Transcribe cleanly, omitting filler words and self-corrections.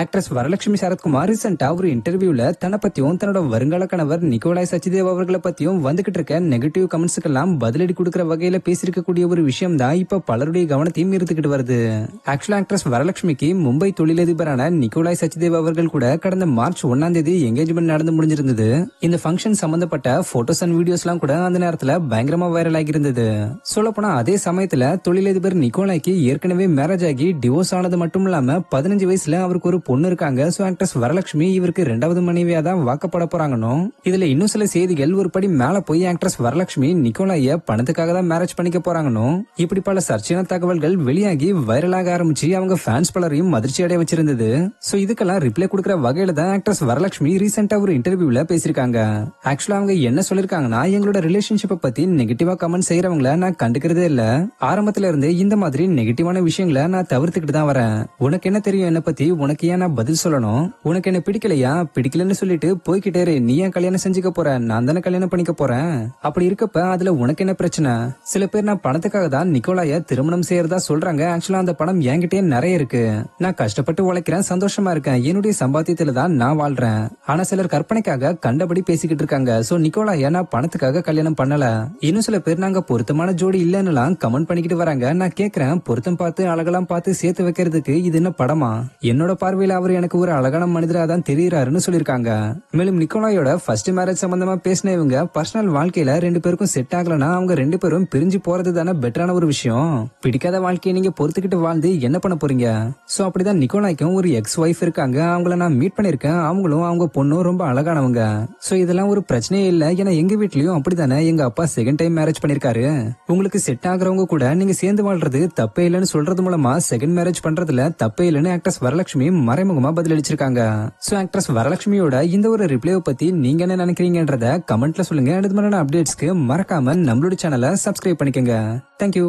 Actress Varalakshmi Sarathkumar ரீசெண்டா ஒரு இன்டர்வியூல தன்னை பத்தியும் தன்னோட வருங்கால கணவர் நிக்கோலாய் சச்சிதேவ் அவர்களை பத்தியும் வந்துகிட்டு இருக்க நெகட்டிவ் கமெண்ட்ஸ்க்கெல்லாம் பதிலடி கொடுக்கிற வகையில பேசியிருக்கக்கூடிய ஒரு விஷயம் தான் இப்ப பலருடைய கவனத்தையும் ஈர்த்துக்கிட்டு வருது. ஆக்சுவலா ஆக்ட்ரஸ் வரலட்சுமிக்கு மும்பை தொழிலதிபரான நிக்கோலாய் சச்சிதேவ் அவர்கள் கூட கடந்த மார்ச் 1ஆம் தேதி என்கேஜ்மெண்ட் நடந்து முடிஞ்சிருந்தது. இந்த ஃபங்க்ஷன் சம்பந்தப்பட்ட போட்டோஸ் அண்ட் வீடியோஸ் எல்லாம் கூட அந்த நேரத்துல பயங்கரமா வைரல் ஆகி இருந்தது. சொல்ல போனா அதே சமயத்துல தொழிலதிபர் நிக்கோலாய்க்கு ஏற்கனவே மேரேஜ் ஆகி டிவோர்ஸ் ஆனது மட்டும் இல்லாம 15 வயசுல அவருக்கு ஒரு பொண்ணு இருக்காங்க. சோ ஆக்ட்ரஸ் வரலட்சுமி இவருக்கு 2வது மனைவியா தான் வாக்கப்பட போறாங்கன்னு இதுல இன்னும் சில செய்திகள் ஒரு படி மேல போய் ஆக்ட்ரஸ் வரலட்சுமி நிக்கோலாய பணத்துக்காக தான் மேரேஜ் பண்ணிக்க போறாங்கன்னு இப்படி பல சர்ச்சையான தகவல்கள் வெளியாகி வைரலாக ஆரம்பிச்சு அவங்க ஃபேன்ஸ் பலரையும் அதிர்ச்சி அடைய வச்சிருந்தது. சோ இதுக்கெல்லாம் ரிப்ளை கொடுக்கிற வகையில தான் ஆக்ட்ரஸ் வரலட்சுமி ரீசெண்டா ஒரு இன்டர்வியூல பேசிருக்காங்க. ஆக்சுவலா அவங்க என்ன சொல்லிருக்காங்கன்னா, எங்களோட ரிலேஷன்ஷிப்பை பத்தி நெகட்டிவா கமெண்ட் செய்யறவங்கள நான் கண்டுக்கிறதே இல்ல. ஆரம்பத்துல இருந்து இந்த மாதிரி நெகட்டிவான விஷயங்களை நான் தவிர்த்துக்கிட்டு தான் வரேன். உனக்கு என்ன தெரியும் என்ன பத்தி, உனக்கு ஏன் நான் பதில் சொல்லணும்? உனக்கு என்ன பிடிக்கலையா? பிடிக்கலன்னு சொல்லிட்டு போய்கிட்டே இரு. நீ ஏன் கல்யாணம் செஞ்சுக்க போற? நான் தானே கல்யாணம் பண்ணிக்க போறேன். அப்படி இருக்கப்ப அதுல உனக்கு என்ன பிரச்சனை? சில பேர் நான் பணத்துக்காக தான் நிக்கோலாய திருமணம் செய்யறதா சொல்றாங்க. ஆக்சுவலா அந்த பணம் என்கிட்டயே நிறைய இருக்கு. நான் கஷ்டப்பட்டு உழைக்கிறேன், சந்தோஷமா இருக்கேன், என்னுடைய சம்பாத்தியத்துல தான் நான் வாழ்றேன். ஆனா சிலர் கற்பனைக்காக கண்டபடி பேசிக்கிட்டு இருக்காங்க. சோ நிக்கோலாய நான் பணத்துக்காக கல்யாணம் பண்ணல. இன்னும் சில பேர் நாங்க பொருத்தமான ஜோடி இல்லன்னு கமெண்ட் பண்ணிக்கிட்டு வராங்க. நான் கேக்குறேன், பொருத்தம் பார்த்து அழகெல்லாம் பார்த்து சேர்த்து வைக்கிறதுக்கு இது என்ன படமா? என்னோட பார்வையில அவர் எனக்கு ஒரு அழகான மனிதரா தான் தெரியுறாருன்னு சொல்லிருக்காங்க. மேலும் நிக்கோலாயோட ஃபர்ஸ்ட் மேரேஜ் சம்பந்தமா பேசின இவங்க பர்சனல் வாழ்க்கையில 2 பேருக்கும் செட் ஆகலனா அவங்க 2 பேரும் பிரிஞ்சு போறது தானே பெட்டரான ஒரு விஷயம். பிடிக்காத வாழ்க்கையை நீங்க பொறுத்துக்கிட்டு வாழ்ந்து என்ன பண்ண போறீங்க? சோ அப்படிதான் நிக்கோலாய்க்கும் ஒரு எக்ஸ் ஒய்ஃப் இருக்காங்க. அவங்கள நான் மீட் பண்ணிருக்கேன். அவங்களும் அவங்க பொண்ணும் ரொம்ப அழகானவங்க. சோ இதெல்லாம் ஒரு பிரச்சனையே இல்ல. ஏன்னா எங்க வீட்லயும் அப்படித்தானே எங்க அப்பா செகண்ட் டைம் மேரேஜ் பண்ணிருக்காரு. உங்களுக்கு செட் ஆகுறவங்க கூட நீங்க சேர்ந்து வாழ்றது தப்பே இல்லைன்னு சொல்றது மூலமா செகண்ட் மேரேஜ் பண்றதுல தப்பே இல்லைன்னு ஆக்ட்ரஸ் வரலட்சுமி மறைமுகமா பதிலளிச்சிருக்காங்க. சோ ஆக்ட்ரஸ் வரலட்சுமியோட இந்த ஒரு ரிப்ளைவை பத்தி நீங்க என்ன நினைக்கிறீங்கன்றத கமெண்ட்ல சொல்லுங்க. அடுத்த மாதிரியான அப்டேட்ஸ்க்கு மறக்காம நம்மளோட சேனலை சப்ஸ்கிரைப் பண்ணிக்கங்க. தேங்க்யூ.